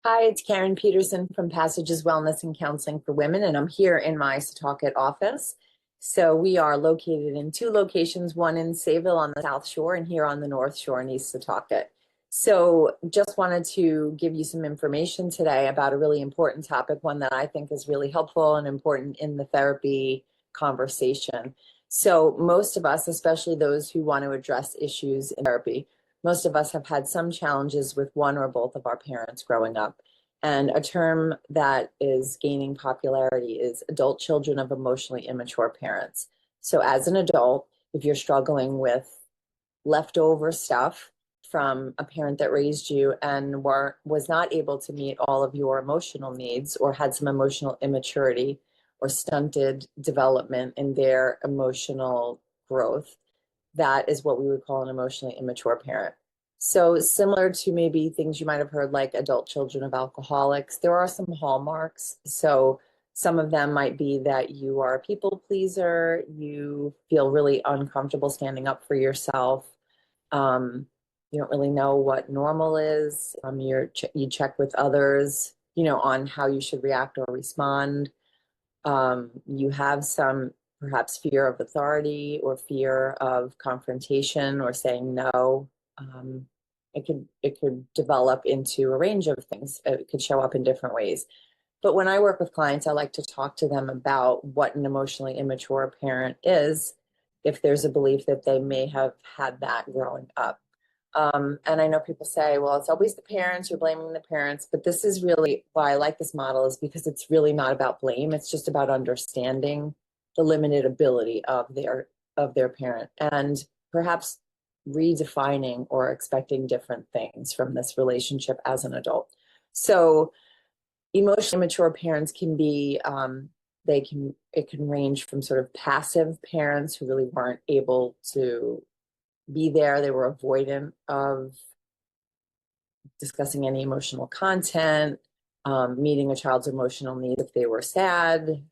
Hi, it's Karen Peterson from Passages Wellness and Counseling for Women, and I'm here in my Setauket office. So we are located in two locations, one in Sayville on the South Shore and here on the North Shore in East Setauket. So just wanted to give you some information today about a really important topic, one that I think is really helpful and important in the therapy conversation. So most of us, especially those who want to address issues in therapy, most of us have had some challenges with one or both of our parents growing up. And a term that is gaining popularity is adult children of emotionally immature parents. So as an adult, if you're struggling with leftover stuff from a parent that raised you and was not able to meet all of your emotional needs or had some emotional immaturity or stunted development in their emotional growth, that is what we would call an emotionally immature parent. So similar to maybe things you might have heard like adult children of alcoholics, there are some hallmarks. So some of them might be that you are a people pleaser, you feel really uncomfortable standing up for yourself. You don't really know what normal is. You check with others, on how you should react or respond. You have some perhaps fear of authority or fear of confrontation or saying no. Um, it could develop into a range of things. It could show up in different ways. But when I work with clients, I like to talk to them about what an emotionally immature parent is, if there's a belief that they may have had that growing up. And I know people say, well, it's always the parents, you're blaming the parents, but this is really why I like this model, is because it's really not about blame. It's just about understanding the limited ability of their parent and perhaps redefining or expecting different things from this relationship as an adult. So emotionally mature parents can be it can range from sort of passive parents who really weren't able to be there. They were avoidant of discussing any emotional content, meeting a child's emotional needs if they were sad,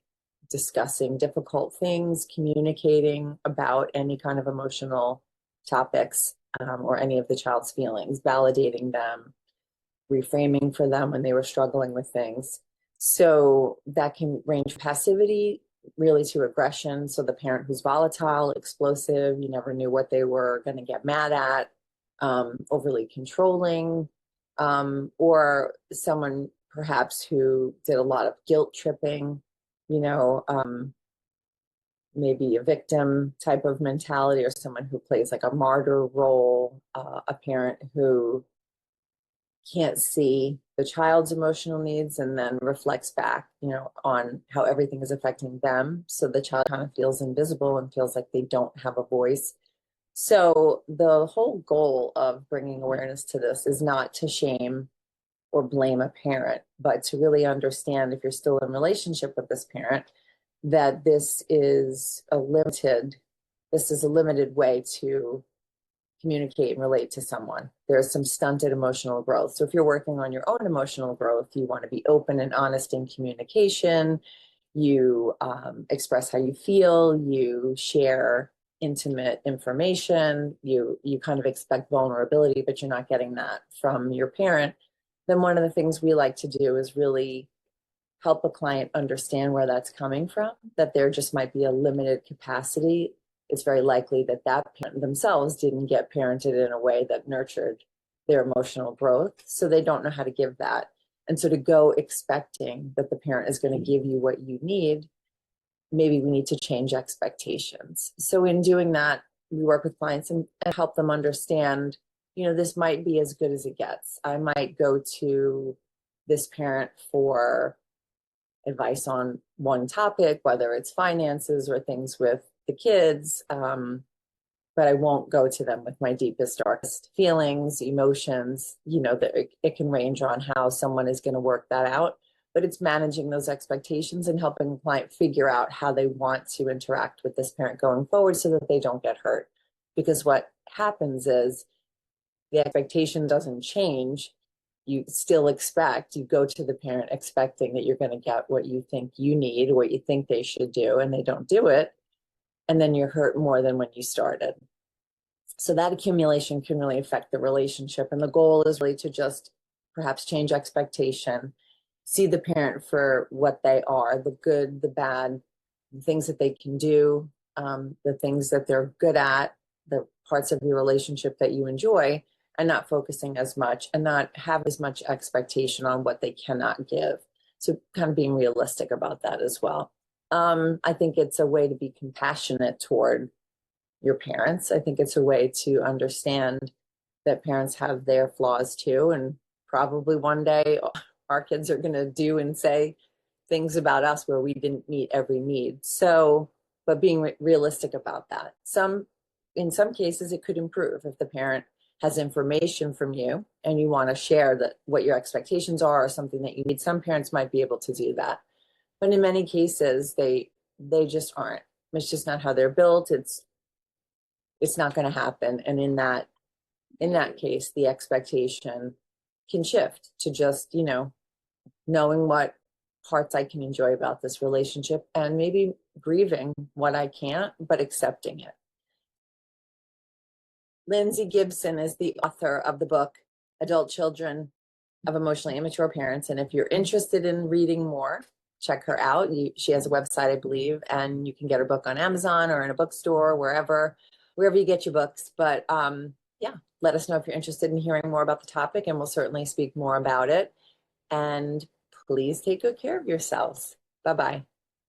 discussing difficult things, communicating about any kind of emotional topics, or any of the child's feelings, validating them, reframing for them when they were struggling with things. So that can range from passivity really to aggression. So the parent who's volatile, explosive, you never knew what they were going to get mad at, overly controlling, or someone perhaps who did a lot of guilt tripping, you know, maybe a victim type of mentality, or someone who plays like a martyr role, a parent who can't see the child's emotional needs and then reflects back, on how everything is affecting them. So the child kind of feels invisible and feels like they don't have a voice. So the whole goal of bringing awareness to this is not to shame or blame a parent, but to really understand, if you're still in relationship with this parent, that this is a limited way to communicate and relate to someone. There's some stunted emotional growth. So if you're working on your own emotional growth, you want to be open and honest in communication. You express how you feel. You share intimate information. You kind of expect vulnerability, but you're not getting that from your parent. Then one of the things we like to do is really help a client understand where that's coming from, that there just might be a limited capacity. It's very likely that that parent themselves didn't get parented in a way that nurtured their emotional growth. So they don't know how to give that. And so to go expecting that the parent is going to give you what you need, maybe we need to change expectations. So in doing that, we work with clients and help them understand, this might be as good as it gets. I might go to this parent for advice on one topic, whether it's finances or things with the kids, but I won't go to them with my deepest, darkest feelings, emotions. That it can range on how someone is going to work that out, but it's managing those expectations and helping the client figure out how they want to interact with this parent going forward so that they don't get hurt. Because what happens is the expectation doesn't change. You go to the parent expecting that you're going to get what you think you need, what you think they should do, and they don't do it. And then you're hurt more than when you started. So that accumulation can really affect the relationship. And the goal is really to just perhaps change expectation, see the parent for what they are, the good, the bad, the things that they can do, the things that they're good at, the parts of your relationship that you enjoy, and not focusing as much and not have as much expectation on what they cannot give. So kind of being realistic about that as well. I think it's a way to be compassionate toward your parents. I think it's a way to understand that parents have their flaws too. And probably one day our kids are going to do and say things about us where we didn't meet every need. So, but being realistic about that. In some cases, it could improve if the parent has information from you and you want to share that what your expectations are or something that you need. Some parents might be able to do that, but in many cases, they just aren't. It's just not how they're built. It's not going to happen. And in that case, the expectation can shift to just, knowing what parts I can enjoy about this relationship and maybe grieving what I can't, but accepting it. Lindsay Gibson is the author of the book, Adult Children of Emotionally Immature Parents. And if you're interested in reading more, check her out. She has a website, I believe, and you can get her book on Amazon or in a bookstore, wherever you get your books. But yeah, let us know if you're interested in hearing more about the topic, and we'll certainly speak more about it. And please take good care of yourselves. Bye-bye.